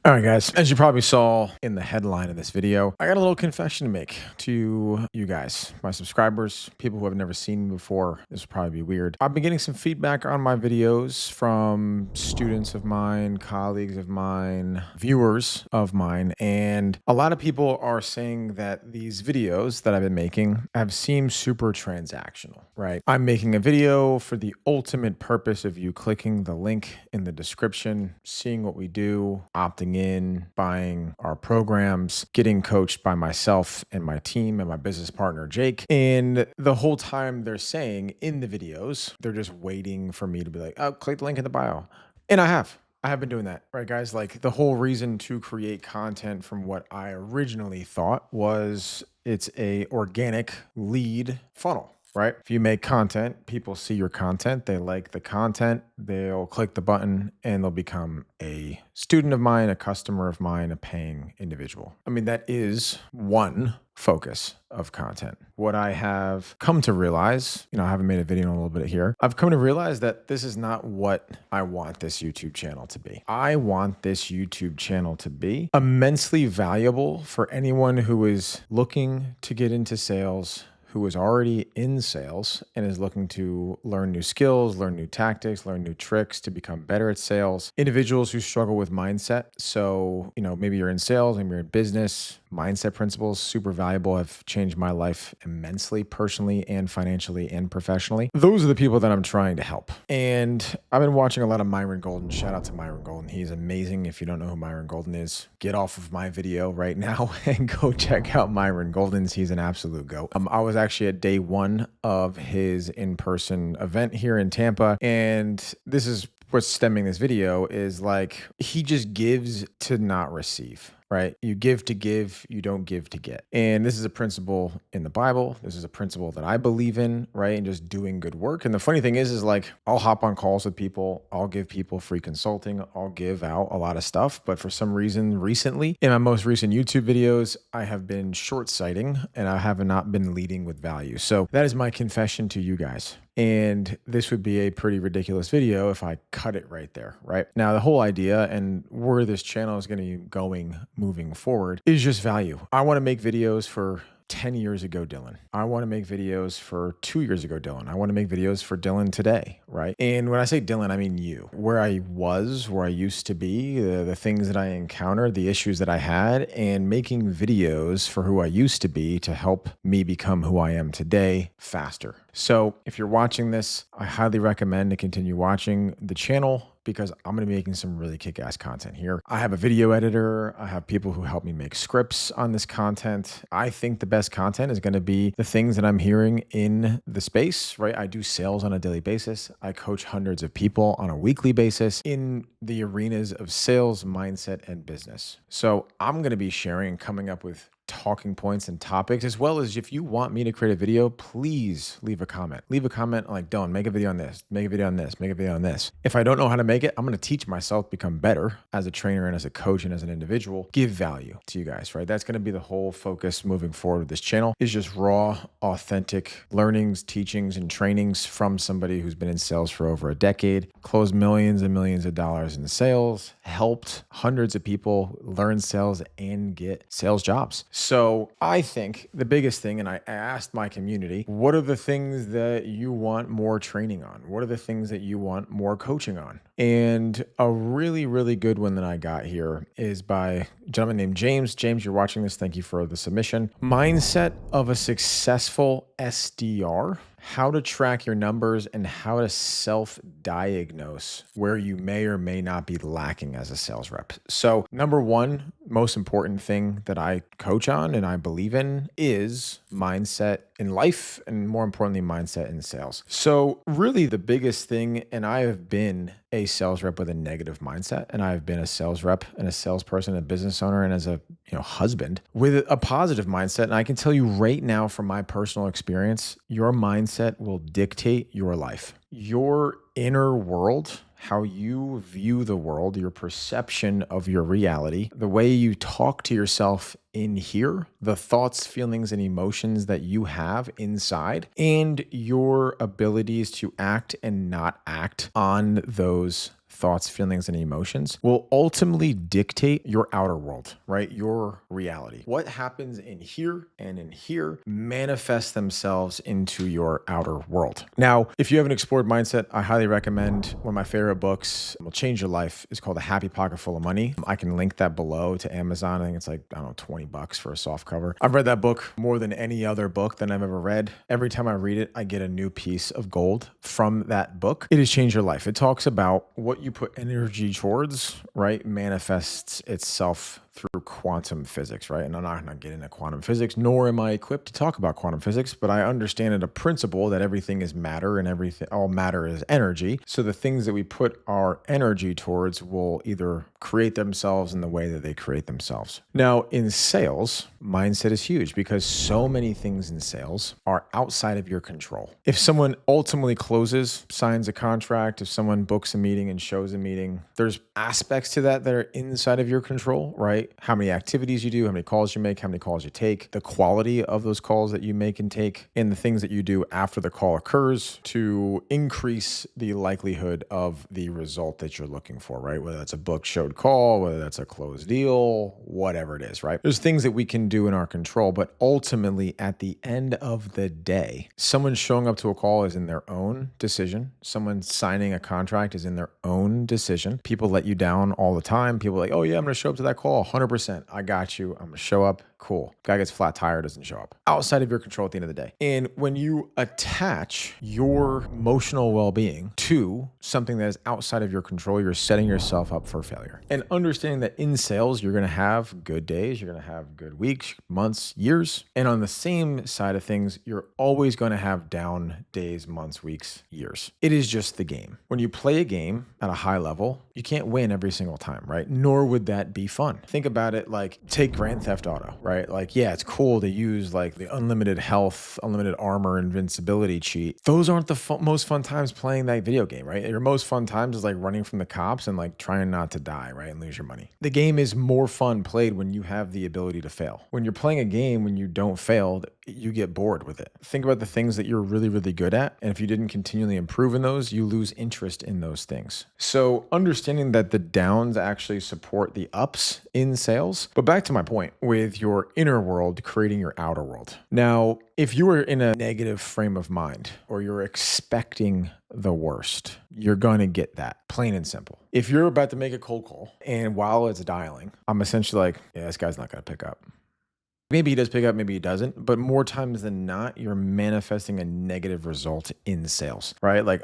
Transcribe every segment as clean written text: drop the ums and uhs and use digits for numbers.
All right, guys, as you probably saw in the headline of this video, I got a little confession to make to you guys, my subscribers, people who have never seen me before. This will probably be weird. I've been getting some feedback on my videos from students of mine, colleagues of mine, viewers of mine, and a lot of people are saying that these videos that I've been making have seemed super transactional, right? I'm making a video for the ultimate purpose of you clicking the link in the description, seeing what we do, opting in, buying our programs, getting coached by myself and my team and my business partner, Jake. And the whole time they're saying in the videos, they're just waiting for me to be like, oh, click the link in the bio. And I have been doing that, right, guys? Like the whole reason to create content from what I originally thought was it's a organic lead funnel. Right? If you make content, people see your content, they like the content, they'll click the button and they'll become a student of mine, a customer of mine, a paying individual. I mean, that is one focus of content. What I have come to realize, I haven't made a video in a little bit here. I've come to realize that this is not what I want this YouTube channel to be. I want this YouTube channel to be immensely valuable for anyone who is looking to get into sales, who is already in sales and is looking to learn new skills, learn new tactics, learn new tricks to become better at sales. Individuals who struggle with mindset. So, maybe you're in sales, maybe you're in business. Mindset principles, super valuable, have changed my life immensely, personally and financially and professionally. Those are the people that I'm trying to help. And I've been watching a lot of Myron Golden. Shout out to Myron Golden. He's amazing. If you don't know who Myron Golden is, get off of my video right now and go check out Myron Golden's. He's an absolute goat. I was actually at day one of his in-person event here in Tampa. And this is what's stemming this video is like, he just gives to not receive. Right? You give to give, you don't give to get. And this is a principle in the Bible. This is a principle that I believe in, right? And just doing good work. And the funny thing is like, I'll hop on calls with people. I'll give people free consulting. I'll give out a lot of stuff. But for some reason recently, in my most recent YouTube videos, I have been short-sighting and I have not been leading with value. So that is my confession to you guys. And this would be a pretty ridiculous video if I cut it right there, right? Now, the whole idea and where this channel is going to be going moving forward is just value. I want to make videos for 10 years ago, Dylan. I want to make videos for 2 years ago, Dylan. I want to make videos for Dylan today, right? And when I say Dylan, I mean you. Where I was, where I used to be, the things that I encountered, the issues that I had, and making videos for who I used to be to help me become who I am today faster. So if you're watching this, I highly recommend to continue watching the channel because I'm going to be making some really kick-ass content here. I have a video editor. I have people who help me make scripts on this content. I think the best content is going to be the things that I'm hearing in the space, right? I do sales on a daily basis. I coach hundreds of people on a weekly basis in the arenas of sales, mindset, and business. So I'm going to be sharing and coming up with talking points and topics, as well as if you want me to create a video, please leave a comment. Leave a comment like, Dylan, make a video on this, make a video on this, make a video on this. If I don't know how to make it, I'm going to teach myself to become better as a trainer and as a coach and as an individual, give value to you guys, right? That's going to be the whole focus moving forward with this channel is just raw, authentic learnings, teachings, and trainings from somebody who's been in sales for over a decade, closed millions and millions of dollars in sales, helped hundreds of people learn sales and get sales jobs. So I think the biggest thing, and I asked my community, what are the things that you want more training on? What are the things that you want more coaching on? And a really, really good one that I got here is by a gentleman named James. James, you're watching this. Thank you for the submission. Mindset of a successful SDR. How to track your numbers and how to self-diagnose where you may or may not be lacking as a sales rep. So number one, most important thing that I coach on and I believe in is mindset in life and more importantly, mindset in sales. So really the biggest thing, and I have been a sales rep with a negative mindset, and I've been a sales rep and a salesperson, a business owner, and as a husband with a positive mindset. And I can tell you right now from my personal experience, your mindset will dictate your life. Your inner world, how you view the world, your perception of your reality, the way you talk to yourself in here, the thoughts, feelings, and emotions that you have inside, and your abilities to act and not act on those thoughts, feelings, and emotions will ultimately dictate your outer world, right? Your reality. What happens in here and in here manifests themselves into your outer world. Now, if you haven't explored mindset, I highly recommend one of my favorite books, will change your life. It's called The Happy Pocket Full of Money. I can link that below to Amazon. I think it's like, I don't know, 20 bucks for a soft cover. I've read that book more than any other book that I've ever read. Every time I read it, I get a new piece of gold from that book. It has changed your life. It talks about what you put energy towards, right, manifests itself through quantum physics, right? And I'm not going to get into quantum physics, nor am I equipped to talk about quantum physics, but I understand at a principle that everything is matter and all matter is energy. So the things that we put our energy towards will either create themselves in the way that they create themselves. Now, in sales, mindset is huge because so many things in sales are outside of your control. If someone ultimately closes, signs a contract, if someone books a meeting and shows a meeting, there's aspects to that are inside of your control, right? How many activities you do, how many calls you make, how many calls you take, the quality of those calls that you make and take, and the things that you do after the call occurs to increase the likelihood of the result that you're looking for, right? Whether that's a book showed call, whether that's a closed deal, whatever it is, right? There's things that we can do in our control, but ultimately at the end of the day, someone showing up to a call is in their own decision. Someone signing a contract is in their own decision. People let you down all the time. People are like, oh yeah, I'm going to show up to that call 100%. I got you. I'm going to show up. Cool. Guy gets flat tire, doesn't show up. Outside of your control at the end of the day. And when you attach your emotional well-being to something that is outside of your control, you're setting yourself up for failure. And understanding that in sales, you're going to have good days, you're going to have good weeks, months, years. And on the same side of things, you're always going to have down days, months, weeks, years. It is just the game. When you play a game at a high level, you can't win every single time, right? Nor would that be fun. Think about it like take Grand Theft Auto, right? Like, yeah, it's cool to use like the unlimited health, unlimited armor, invincibility cheat. Those aren't the most fun times playing that video game, right? Your most fun times is like running from the cops and like trying not to die, right? And lose your money. The game is more fun played when you have the ability to fail. When you're playing a game, when you don't fail, you get bored with it. Think about the things that you're really, really good at. And if you didn't continually improve in those, you lose interest in those things. So understanding that the downs actually support the ups in sales. But back to my point with your inner world creating your outer world. Now, if you are in a negative frame of mind or you're expecting the worst, you're going to get that, plain and simple. If you're about to make a cold call and while it's dialing, I'm essentially like, yeah, this guy's not going to pick up. Maybe he does pick up, maybe he doesn't, but more times than not, you're manifesting a negative result in sales, right? Like,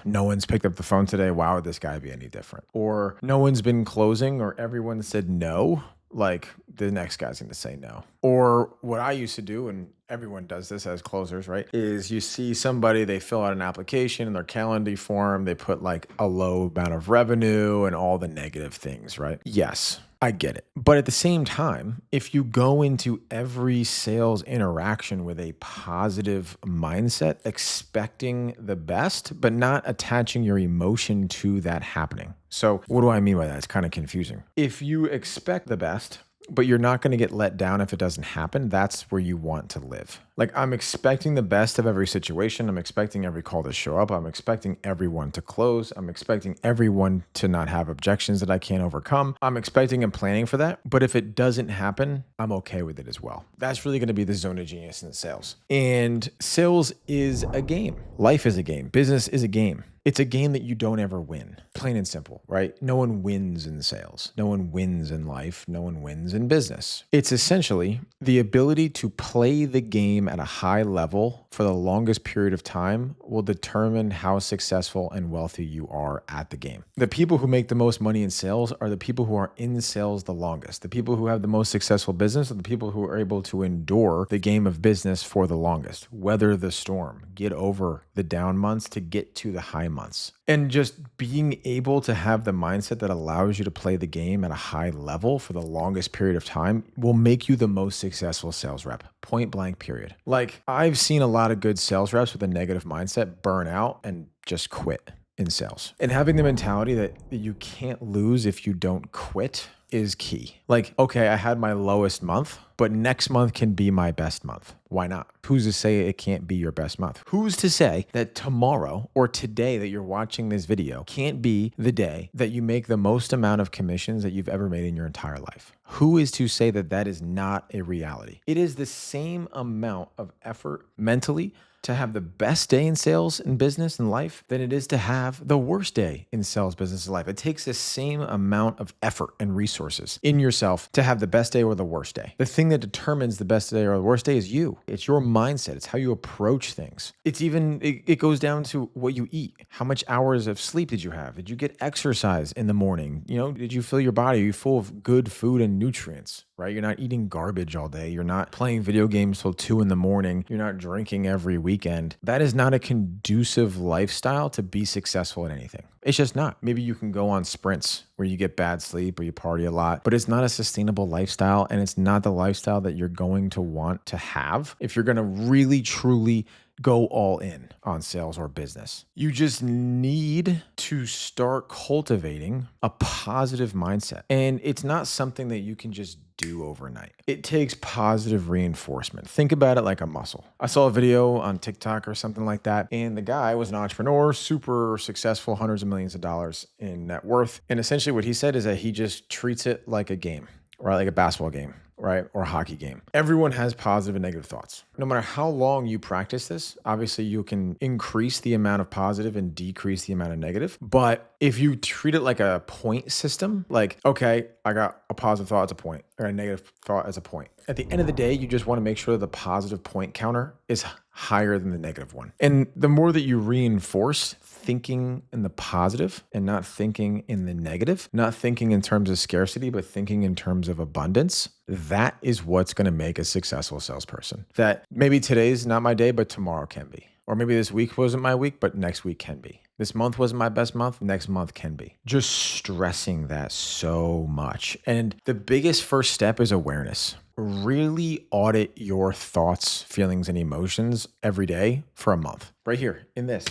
no one's picked up the phone today. Why would this guy be any different? Or no one's been closing, or everyone said no. Like the next guy's going to say no. Or what I used to do, and everyone does this as closers, right? Is you see somebody, they fill out an application in their Calendly form, they put like a low amount of revenue and all the negative things, right? Yes, I get it. But at the same time, if you go into every sales interaction with a positive mindset, expecting the best, but not attaching your emotion to that happening. So what do I mean by that? It's kind of confusing. If you expect the best, but you're not going to get let down if it doesn't happen, that's where you want to live. Like I'm expecting the best of every situation. I'm expecting every call to show up. I'm expecting everyone to close. I'm expecting everyone to not have objections that I can't overcome. I'm expecting and planning for that. But if it doesn't happen, I'm okay with it as well. That's really going to be the zone of genius in sales. And sales is a game. Life is a game. Business is a game. It's a game that you don't ever win. Plain and simple, right? No one wins in sales. No one wins in life. No one wins in business. It's essentially the ability to play the game at a high level for the longest period of time will determine how successful and wealthy you are at the game. The people who make the most money in sales are the people who are in sales the longest. The people who have the most successful business are the people who are able to endure the game of business for the longest, weather the storm, get over the down months to get to the high months. And just being able to have the mindset that allows you to play the game at a high level for the longest period of time will make you the most successful sales rep. Point blank, period. Like I've seen a lot of good sales reps with a negative mindset burn out and just quit in sales. And having the mentality that you can't lose if you don't quit is key. Like, okay, I had my lowest month, but next month can be my best month. Why not? Who's to say it can't be your best month? Who's to say that tomorrow or today that you're watching this video can't be the day that you make the most amount of commissions that you've ever made in your entire life? Who is to say that that is not a reality? It is the same amount of effort mentally to have the best day in sales and business and life than it is to have the worst day in sales, business, and life. It takes the same amount of effort and resources in yourself to have the best day or the worst day. The thing that determines the best day or the worst day is you. It's your mindset. It's how you approach things. It goes down to what you eat. How much hours of sleep did you have? Did you get exercise in the morning? Did you fill your body? Are you full of good food and nutrients? Right? You're not eating garbage all day. You're not playing video games till 2 a.m. You're not drinking every weekend. That is not a conducive lifestyle to be successful in anything. It's just not. Maybe you can go on sprints where you get bad sleep or you party a lot, but it's not a sustainable lifestyle, and it's not the lifestyle that you're going to want to have if you're going to really, truly go all in on sales or business. You just need to start cultivating a positive mindset. And it's not something that you can just do overnight. It takes positive reinforcement. Think about it like a muscle. I saw a video on TikTok or something like that, and the guy was an entrepreneur, super successful, hundreds of millions of dollars in net worth. And essentially what he said is that he just treats it like a game, right? Like a basketball game, right? Or a hockey game. Everyone has positive and negative thoughts. No matter how long you practice this, obviously you can increase the amount of positive and decrease the amount of negative. But if you treat it like a point system, like, okay, I got a positive thought as a point or a negative thought as a point. At the end of the day, you just want to make sure the positive point counter is higher than the negative one. And the more that you reinforce thinking in the positive and not thinking in the negative, not thinking in terms of scarcity, but thinking in terms of abundance, that is what's going to make a successful salesperson. That maybe today's not my day, but tomorrow can be. Or maybe this week wasn't my week, but next week can be. This month wasn't my best month, next month can be. Just stressing that so much. And the biggest first step is awareness. Really audit your thoughts, feelings, and emotions every day for a month. Right here in this.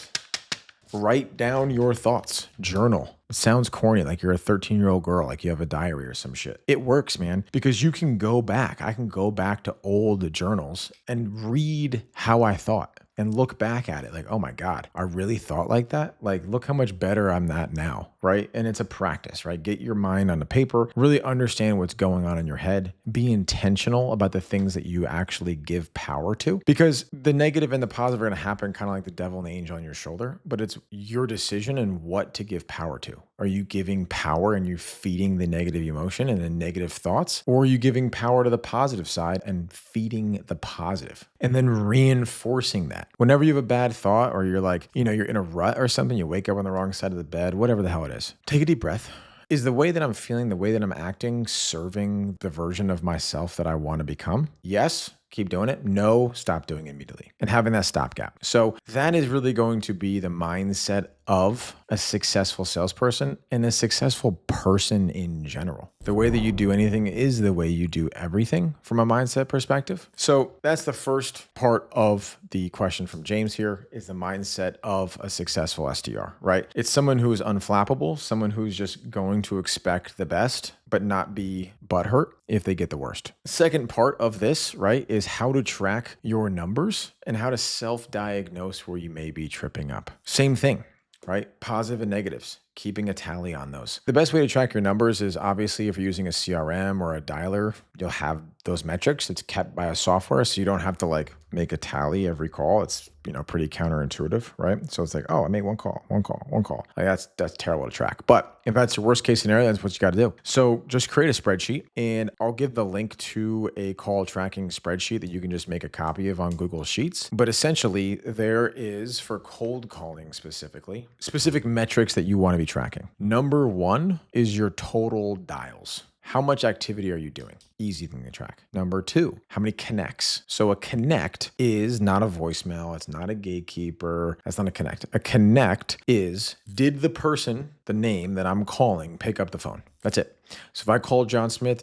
Write down your thoughts. Journal. It sounds corny, like you're a 13-year-old girl, like you have a diary or some shit. It works, man, because you can go back. I can go back to old journals and read how I thought and look back at it like, oh my God, I really thought like that? Like, look how much better I'm at now, right? And it's a practice, right? Get your mind on the paper, really understand what's going on in your head, be intentional about the things that you actually give power to, because the negative and the positive are going to happen kind of like the devil and the angel on your shoulder, but it's your decision and what to give power to. Are you giving power and you feeding the negative emotion and the negative thoughts? Or are you giving power to the positive side and feeding the positive and then reinforcing that? Whenever you have a bad thought or you're like, you're in a rut or something, you wake up on the wrong side of the bed, whatever the hell it is, take a deep breath. Is the way that I'm feeling, the way that I'm acting, serving the version of myself that I want to become? Yes. Keep doing it. No, stop doing it immediately. And having that stopgap. So that is really going to be the mindset of a successful salesperson and a successful person in general. The way that you do anything is the way you do everything from a mindset perspective. So that's the first part of the question from James here, is the mindset of a successful SDR, right? It's someone who is unflappable, someone who's just going to expect the best, but not be butthurt if they get the worst. Second part of this, right, is how to track your numbers and how to self-diagnose where you may be tripping up. Same thing, right? Positive and negatives, keeping a tally on those. The best way to track your numbers is obviously if you're using a CRM or a dialer, you'll have those metrics. It's kept by a software, so you don't have to like make a tally every call. It's, pretty counterintuitive, right? So it's like, oh, I made one call. Like that's terrible to track. But if that's your worst case scenario, that's what you got to do. So just create a spreadsheet, and I'll give the link to a call tracking spreadsheet that you can just make a copy of on Google Sheets. But essentially there is, for cold calling specifically, specific metrics that you want to be tracking. Number one is your total dials. How much activity are you doing? Easy thing to track. Number two, how many connects? So a connect is not a voicemail. It's not a gatekeeper. That's not a connect. A connect is, did the person, the name that I'm calling, pick up the phone? That's it. So if I call John Smith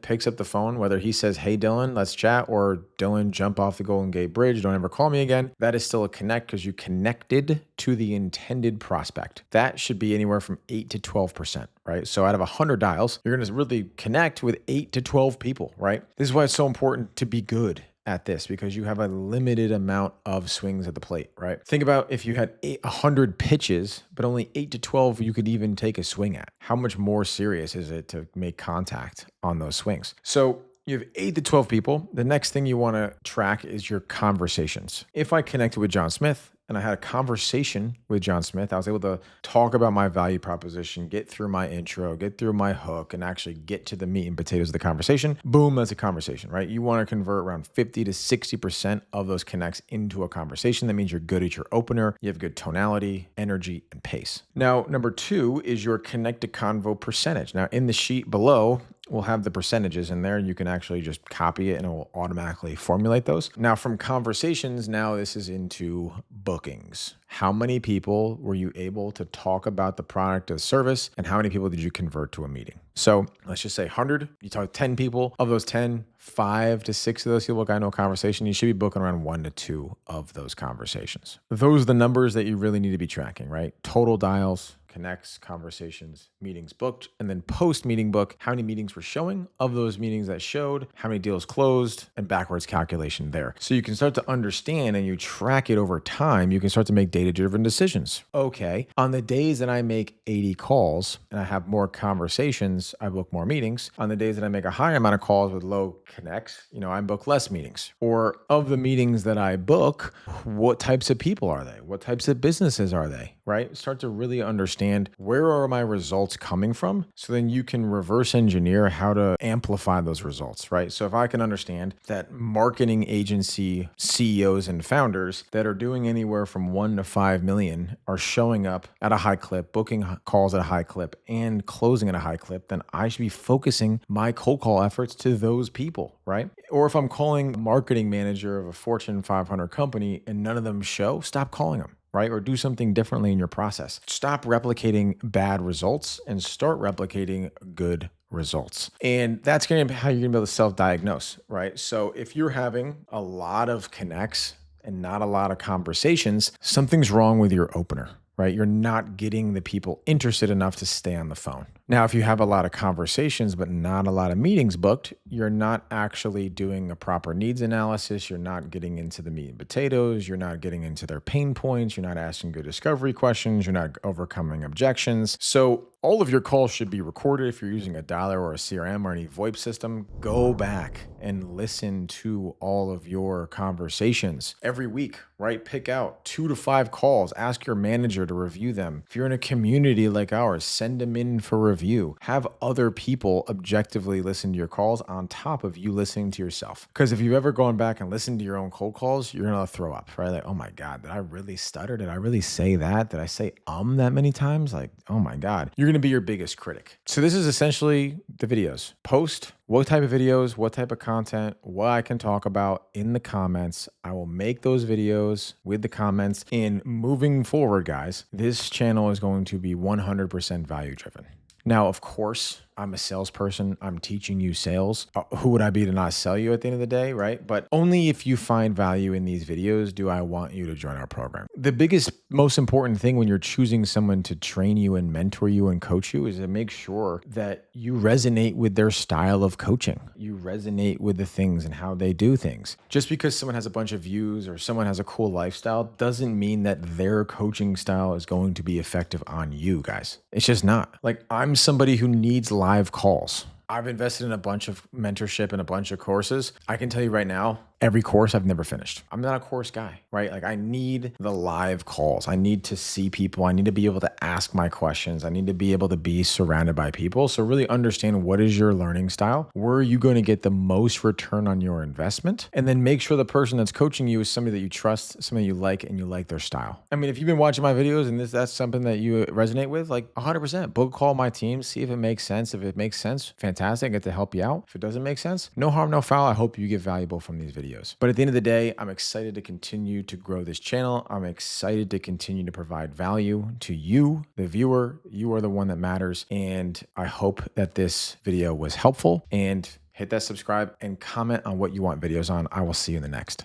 picks up the phone, whether he says, hey, Dylan, let's chat, or Dylan, jump off the Golden Gate Bridge, don't ever call me again. That is still a connect because you connected to the intended prospect. That should be anywhere from 8 to 12%, right? So out of 100 dials, you're going to really connect with 8 to 12 people, right? This is why it's so important to be good at this, because you have a limited amount of swings at the plate, right? Think about if you had 100 pitches, but only 8 to 12 you could even take a swing at. How much more serious is it to make contact on those swings? So you have 8 to 12 people. The next thing you want to track is your conversations. If I connected with John Smith and I had a conversation with John Smith, I was able to talk about my value proposition, get through my intro, get through my hook, and actually get to the meat and potatoes of the conversation. Boom, that's a conversation, right? You want to convert around 50 to 60% of those connects into a conversation. That means you're good at your opener, you have good tonality, energy, and pace. Now, number 2 is your connect to convo percentage. Now, in the sheet below, we'll have the percentages in there. You can actually just copy it and it will automatically formulate those. Now from conversations, now this is into bookings. How many people were you able to talk about the product or service, and how many people did you convert to a meeting? So let's just say 100, you talk 10 people. Of those 10, 5 to 6 of those people got no conversation. You should be booking around 1 to 2 of those conversations. Those are the numbers that you really need to be tracking, right? Total dials, connects, conversations, meetings booked, and then post-meeting book, how many meetings were showing, of those meetings that showed, how many deals closed, and backwards calculation there. So you can start to understand and you track it over time, you can start to make data-driven decisions. Okay, on the days that I make 80 calls and I have more conversations, I book more meetings. On the days that I make a higher amount of calls with low connects, I book less meetings. Or of the meetings that I book, what types of people are they? What types of businesses are they, right? Start to really understand where are my results coming from, so then you can reverse engineer how to amplify those results, right? So if I can understand that marketing agency CEOs and founders that are doing anywhere from 1 to 5 million are showing up at a high clip, booking calls at a high clip, and closing at a high clip, then I should be focusing my cold call efforts to those people, right? Or if I'm calling a marketing manager of a Fortune 500 company and none of them show, stop calling them, right? Or do something differently in your process. Stop replicating bad results and start replicating good results. And that's going to be how you're going to be able to self-diagnose, right? So if you're having a lot of connects and not a lot of conversations, something's wrong with your opener, right? You're not getting the people interested enough to stay on the phone. Now, if you have a lot of conversations, but not a lot of meetings booked, you're not actually doing a proper needs analysis. You're not getting into the meat and potatoes. You're not getting into their pain points. You're not asking good discovery questions. You're not overcoming objections. So all of your calls should be recorded. If you're using a dialer or a CRM or any VoIP system, go back and listen to all of your conversations every week, right? Pick out 2 to 5 calls. Ask your manager to review them. If you're in a community like ours, send them in for review. Have other people objectively listen to your calls on top of you listening to yourself. Because if you've ever gone back and listened to your own cold calls, you're going to throw up, right? Like, oh my God, did I really stutter? Did I really say that? Did I say that many times? Like, oh my God. You're going to be your biggest critic. So this is essentially the videos. Post what type of videos, what type of content, what I can talk about in the comments. I will make those videos with the comments. And moving forward, guys, this channel is going to be 100% value driven. Now, of course, I'm a salesperson. I'm teaching you sales. Who would I be to not sell you at the end of the day, right? But only if you find value in these videos do I want you to join our program. The biggest, most important thing when you're choosing someone to train you and mentor you and coach you is to make sure that you resonate with their style of coaching. You resonate with the things and how they do things. Just because someone has a bunch of views or someone has a cool lifestyle doesn't mean that their coaching style is going to be effective on you guys. It's just not. Like, I'm somebody who needs live calls. I've invested in a bunch of mentorship and a bunch of courses. I can tell you right now, every course I've never finished. I'm not a course guy, right? Like, I need the live calls. I need to see people. I need to be able to ask my questions. I need to be able to be surrounded by people. So really understand, what is your learning style? Where are you going to get the most return on your investment? And then make sure the person that's coaching you is somebody that you trust, somebody you like, and you like their style. I mean, if you've been watching my videos and that's something that you resonate with, like 100%, book call my team, see if it makes sense. If it makes sense, fantastic. I get to help you out. If it doesn't make sense, no harm, no foul. I hope you get valuable from these videos. videos. But at the end of the day, I'm excited to continue to grow this channel. I'm excited to continue to provide value to you, the viewer. You are the one that matters. And I hope that this video was helpful, and hit that subscribe and comment on what you want videos on. I will see you in the next.